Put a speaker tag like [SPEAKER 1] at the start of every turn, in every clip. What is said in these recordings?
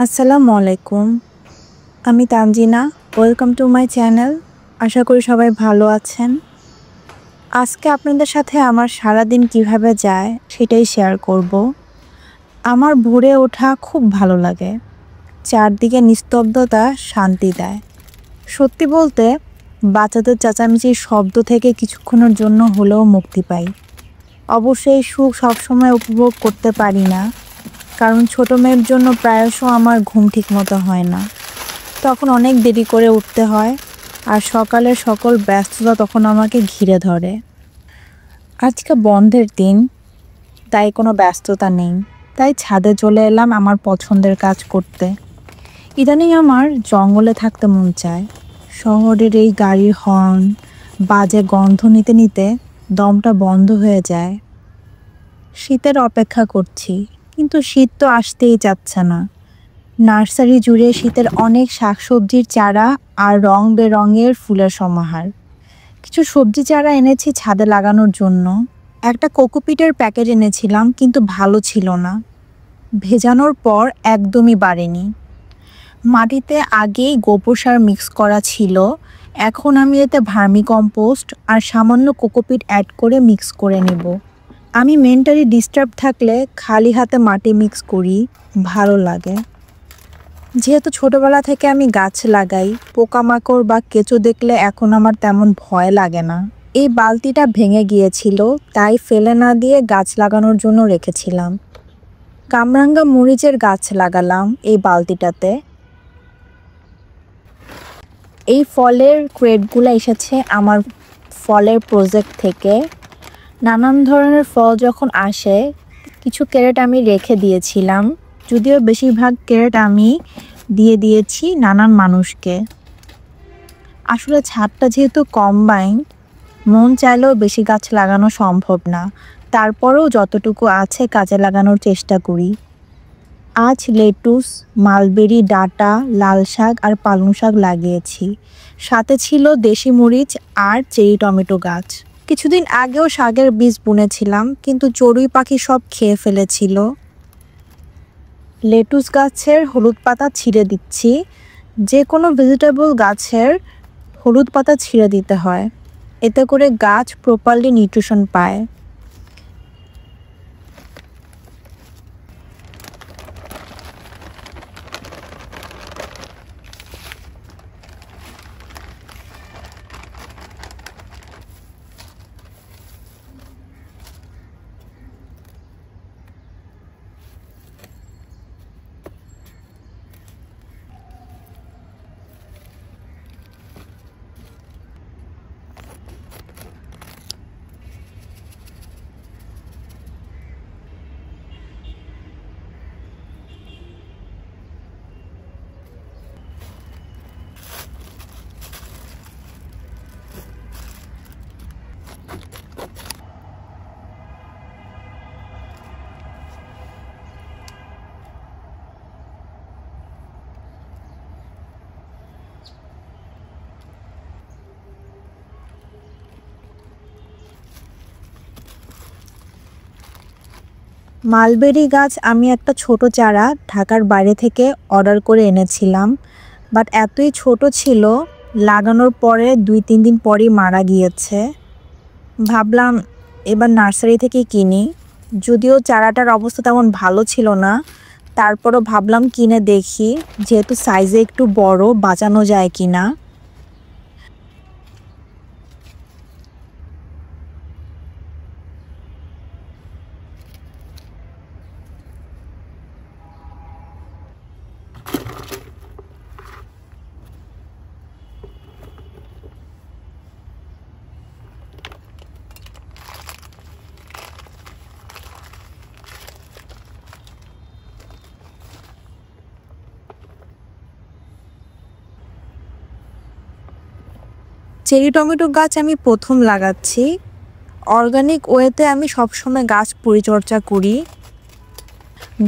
[SPEAKER 1] আসসালামু আলাইকুম। আমি Tanjina. Welcome to my channel. আশা করি সবাই ভালো আছেন। আজকে আপনাদের সাথে আমার সারাদিন কিভাবে যায় সেটাই শেয়ার করব। আমার ভোরে ওঠা খুব ভালো লাগে। চারদিকে নিস্তব্ধতা শান্তি দেয়। সত্যি বলতে বাচ্চাদের চেঁচামেচির শব্দ থেকে কিছুক্ষণের জন্য হলেও মুক্তি পাই। অবশ্যই সুখ সবসময় উপভোগ করতে পারি না, কারণ ছোট মেয়ের জন্য প্রায়শ আমার ঘুম ঠিকমতো হয় না। তখন অনেক দেরি করে উঠতে হয়, আর সকালের সকল ব্যস্ততা তখন আমাকে ঘিরে ধরে। আজকে বন্ধের দিন, তাই কোনো ব্যস্ততা নেই। তাই ছাদে চলে এলাম আমার পছন্দের কাজ করতে। ইদানিং আমার জঙ্গলে থাকতে মন চায়। শহরের এই গাড়ির হর্ন, বাজে গন্ধ নিতে নিতে দমটা বন্ধ হয়ে যায়। শীতের অপেক্ষা করছি, কিন্তু শীত তো আসতেই চাচ্ছে না। নার্সারি জুড়ে শীতের অনেক শাকসবজির চারা আর রং বেরঙের ফুলের সমাহার। কিছু সবজি চারা এনেছি ছাদে লাগানোর জন্য। একটা কোকোপিটের প্যাকেট এনেছিলাম, কিন্তু ভালো ছিল না। ভেজানোর পর একদমই বাড়েনি। মাটিতে আগেই গোবর সার মিক্স করা ছিল। এখন আমি এতে ভার্মি কম্পোস্ট আর সামান্য কোকোপিট অ্যাড করে মিক্স করে নেব। আমি মেন্টালি ডিস্টার্ব থাকলে খালি হাতে মাটি মিক্স করি, ভালো লাগে। যেহেতু ছোটবেলা থেকে আমি গাছ লাগাই, পোকামাকড় বা কেঁচো দেখলে এখন আমার তেমন ভয় লাগে না। এই বালতিটা ভেঙে গিয়েছিল, তাই ফেলে না দিয়ে গাছ লাগানোর জন্য রেখেছিলাম। কামরাঙ্গা মরিচের গাছ লাগালাম এই বালতিটাতে। এই ফলের ক্রেটগুলো এসেছে আমার ফলের প্রজেক্ট থেকে। নানান ধরনের ফল যখন আসে, কিছু ক্যারেট আমি রেখে দিয়েছিলাম, যদিও বেশিরভাগ ক্যারেট আমি দিয়ে দিয়েছি নানান মানুষকে। আসলে ছাদটা যেহেতু কম্বাইন্ড, মন চাইলেও বেশি গাছ লাগানো সম্ভব না। তারপরেও যতটুকু আছে কাজে লাগানোর চেষ্টা করি। আজ লেটুস, মালবেরি, ডাঁটা, লাল শাক আর পালং শাক লাগিয়েছি। সাথে ছিল দেশি মরিচ আর চেরি টমেটো গাছ। কিছুদিন আগেও শাকের বীজ বুনেছিলাম, কিন্তু চড়ুই পাখি সব খেয়ে ফেলেছিল। লেটুস গাছের হলুদ পাতা ছিঁড়ে দিচ্ছি। যে কোনো ভেজিটেবল গাছের হলুদ পাতা ছিঁড়ে দিতে হয়, এতে করে গাছ প্রপারলি নিউট্রিশন পায়। মালবেরি গাছ আমি একটা ছোট চারা ঢাকার বাইরে থেকে অর্ডার করে এনেছিলাম, বাট এতই ছোট ছিল, লাগানোর পরে 2-3 দিন পরই মারা গিয়েছে। ভাবলাম এবার নার্সারি থেকে কিনি। যদিও চারাটার অবস্থা তেমন ভালো ছিল না, তারপরও ভাবলাম কিনে দেখি, যেহেতু সাইজে একটু বড়, বাঁচানো যায় কিনা। চেরি টমেটো গাছ আমি প্রথম লাগাচ্ছি। অর্গানিক ওয়েতে আমি সবসময় গাছ পরিচর্যা করি।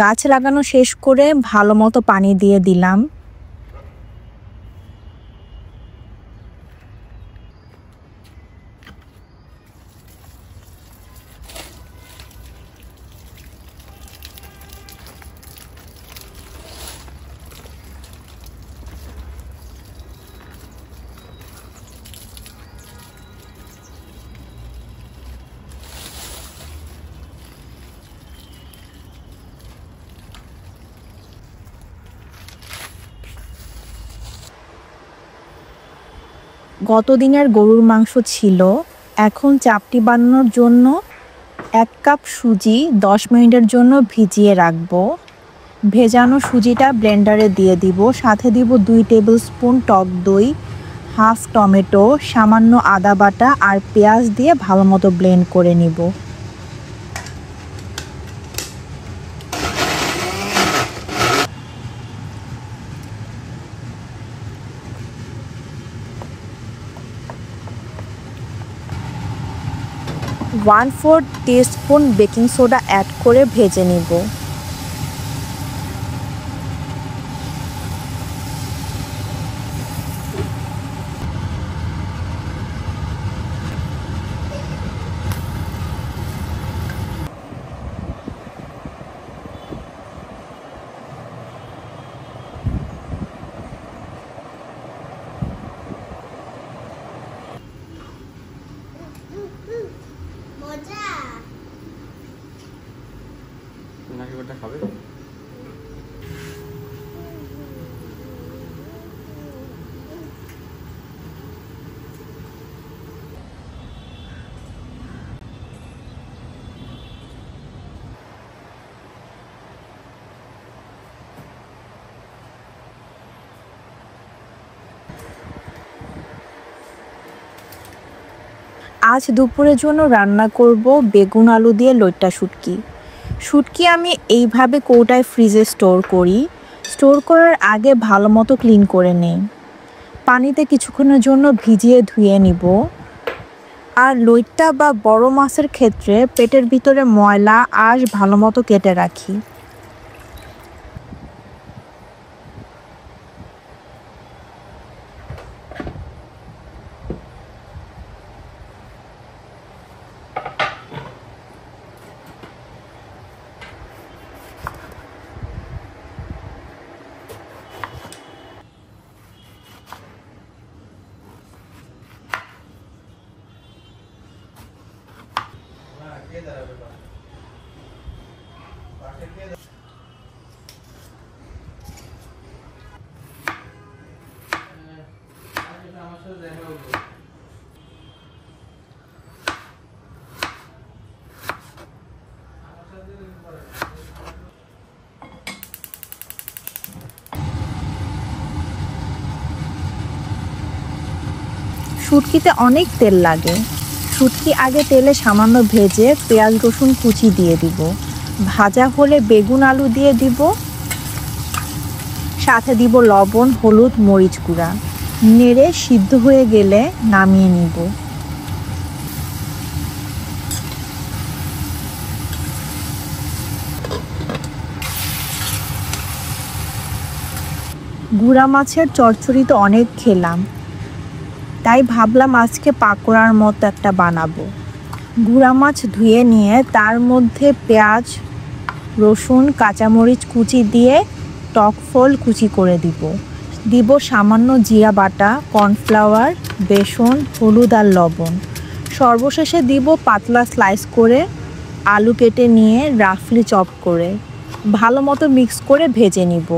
[SPEAKER 1] গাছ লাগানো শেষ করে ভালো মতো পানি দিয়ে দিলাম। গত দিনের গরুর মাংস ছিল। এখন চাপটি বানানোর জন্য 1 কাপ সুজি 10 মিনিটের জন্য ভিজিয়ে রাখবো। ভেজানো সুজিটা ব্লেন্ডারে দিয়ে দিব, সাথে দিব 2 টেবিল স্পুন টক দই, হাফ টমেটো, সামান্য আদা বাটা আর পেঁয়াজ দিয়ে ভালো মতো ব্লেন্ড করে নিব। One fourth teaspoon baking soda add করে ভেজে নিব।
[SPEAKER 2] খাবে
[SPEAKER 1] আজ দুপুরের জন্য রান্না করব বেগুন আলু দিয়ে লইট্টা শুটকি। শুটকি আমি এইভাবে কৌটায় ফ্রিজে স্টোর করি। স্টোর করার আগে ভালো মতো ক্লিন করে নেই, পানিতে কিছুক্ষণের জন্য ভিজিয়ে ধুয়ে নিব। আর লইট্টা বা বড় মাছের ক্ষেত্রে পেটের ভিতরে ময়লা আঁশ ভালো মতো কেটে রাখি। শুটকিতে অনেক তেল লাগে। শুটকি আগে তেলে সামান্য ভেজে পেঁয়াজ রসুন কুচি দিয়ে দিব। ভাজা হলে বেগুন আলু দিয়ে দিব, সাথে দিব লবণ, হলুদ, মরিচ গুঁড়া। নেড়ে সিদ্ধ হয়ে গেলে নামিয়ে নিব। গুঁড়া মাছের চচ্চড়ি তো অনেক খেলাম, তাই ভাবলাম আজকে পাকোড়ার মতো একটা বানাবো। গুঁড়া মাছ ধুয়ে নিয়ে তার মধ্যে পেঁয়াজ, রসুন, কাঁচামরিচ কুচি দিয়ে টক ফল কুচি করে দিব সামান্য জিরা বাটা, কর্নফ্লাওয়ার, বেসন, হলুদ আর লবণ। সর্বশেষে দিব পাতলা স্লাইস করে আলু কেটে নিয়ে রাফলি চপ করে ভালো মতো মিক্স করে ভেজে নিব।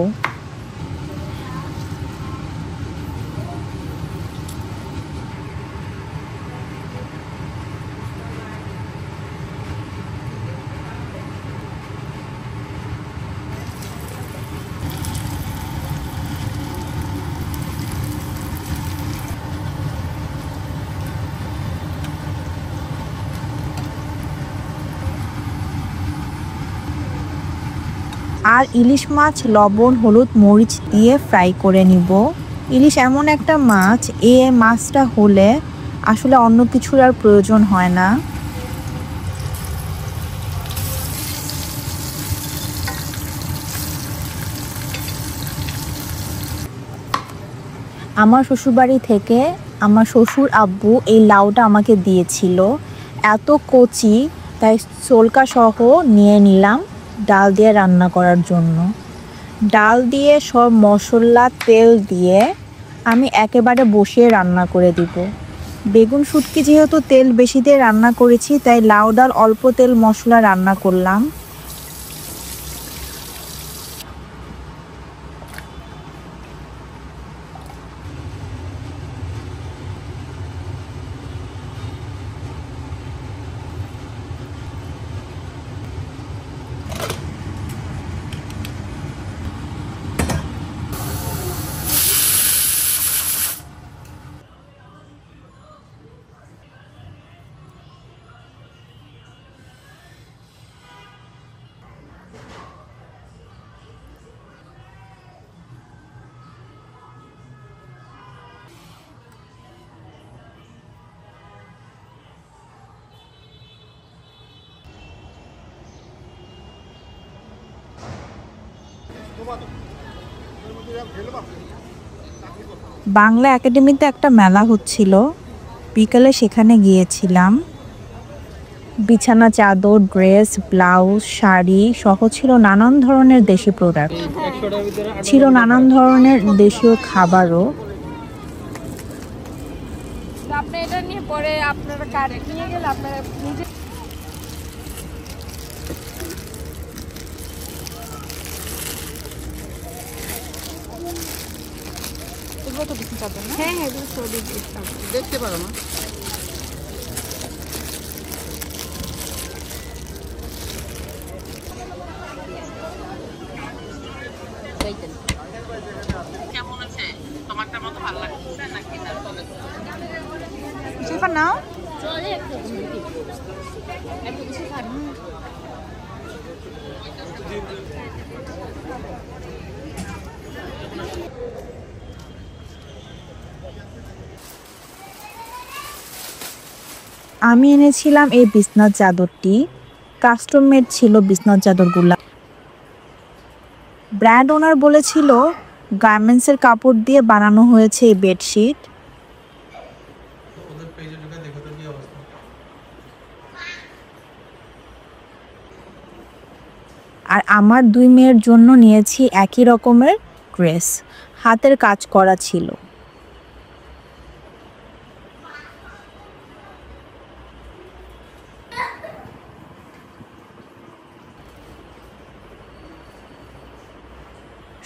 [SPEAKER 1] আর ইলিশ মাছ লবণ, হলুদ, মরিচ দিয়ে ফ্রাই করে নিব। ইলিশ এমন একটা মাছ, এই মাছটা হলে আসলে অন্য কিছুর আর প্রয়োজন হয় না। আমার শ্বশুরবাড়ি থেকে আমার শ্বশুর আব্বু এই লাউটা আমাকে দিয়েছিল। এত কচি, তাই সোলকা সহ নিয়ে নিলাম ডাল দিয়ে রান্না করার জন্য। ডাল দিয়ে সব মশলা তেল দিয়ে আমি একেবারে বসিয়ে রান্না করে দিব। বেগুন শুটকি যেহেতু তেল বেশি দিয়ে রান্না করেছি, তাই লাউ ডাল অল্প তেল মশলা রান্না করলাম। বাংলা একাডেমিতে একটা মেলা হচ্ছিল, বিকালে সেখানে গিয়েছিলাম। বিছানা চাদর, ড্রেস, ব্লাউজ, শাড়ি সহ ছিল নানান ধরনের দেশি প্রোডাক্ট, ছিল নানান ধরনের দেশীয় খাবারও।
[SPEAKER 2] আপনি এটা নিয়ে পরে আপনারা কার্ড নিয়ে গেলে আপনারা নিজে এগুলো তো দেখতে পাবেন না। হ্যাঁ হ্যাঁ, এগুলো সব দেখতে পারো না। কেমন আছে? তোমারটার মতো ভালো লাগছে নাকি না? সিফা নাও চলে একটু বেশি খান।
[SPEAKER 1] আমি এনেছিলাম এই বিছনার চাদরটি, কাস্টম মেড ছিল বিছনার চাদরগুলা। ব্র্যান্ড ওনার বলেছিল গার্মেন্টসের কাপড় দিয়ে বানানো হয়েছে এই বেডশিট। আর আমার 2 মেয়ের জন্য নিয়েছি একই রকমের ড্রেস, হাতের কাজ করা ছিল।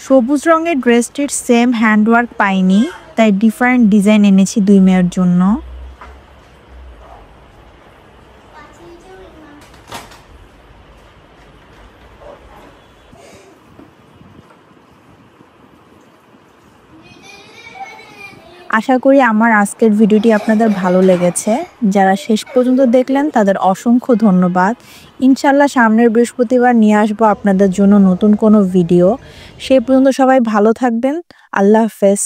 [SPEAKER 1] সবুজ রঙের ড্রেসটির সেম হ্যান্ডওয়ার্ক পাইনি, তাই ডিফারেন্ট ডিজাইন এনেছি 2 মেয়ের জন্য। আশা করি আমার আজকের ভিডিওটি আপনাদের ভালো লেগেছে। যারা শেষ পর্যন্ত দেখলেন তাদের অসংখ্য ধন্যবাদ। ইনশাল্লাহ সামনের বৃহস্পতিবার নিয়ে আসবো আপনাদের জন্য নতুন কোনো ভিডিও। সেই পর্যন্ত সবাই ভালো থাকবেন। আল্লাহ হাফেজ।